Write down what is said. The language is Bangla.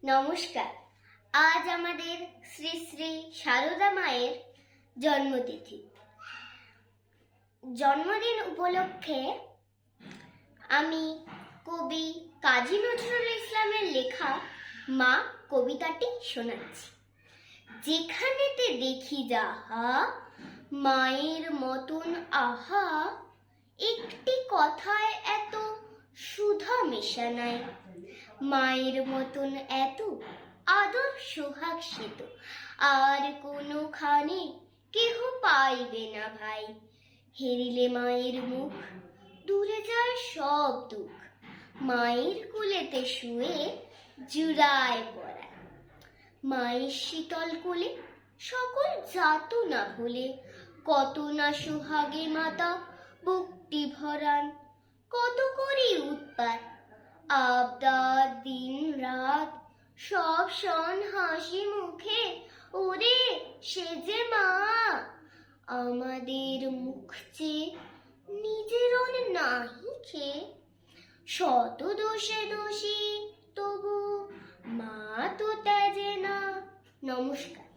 নমস্কার। আজ আমাদের শ্রী শ্রী সারদা মায়ের জন্মতিথি। জন্মদিন উপলক্ষে আমি কবি কাজী নজরুল ইসলামের লেখা মা কবিতাটি শোনাচ্ছি। যেখানেতে দেখি যাহা মায়ের মতন আহা, একটি কথায় এত সুধা মেশা নাই। মায়ের মতন এত আদর সোহাগ সেত আর কোনোখানে কেহ পাইবে না ভাই। হেরিলে মায়ের মুখ দূরে যায় সব দুঃখ, মায়ের কুলেতে শুয়ে জুড়ায় পড়ায়। মায়ের শীতল কোলে সকল যাতনা ভুলে, কত না সোহাগে মাতা বুকটি ভরান। কত করি উৎপাত আবদার দিন রাত, সব শন হাসি মুখে ওরে সে যে মা। আমাদের মুখ চেয়ে নিজের নাহি খেয়ে, শত দোষে দোষী তবু মা তো ত্যাজে না। নমস্কার।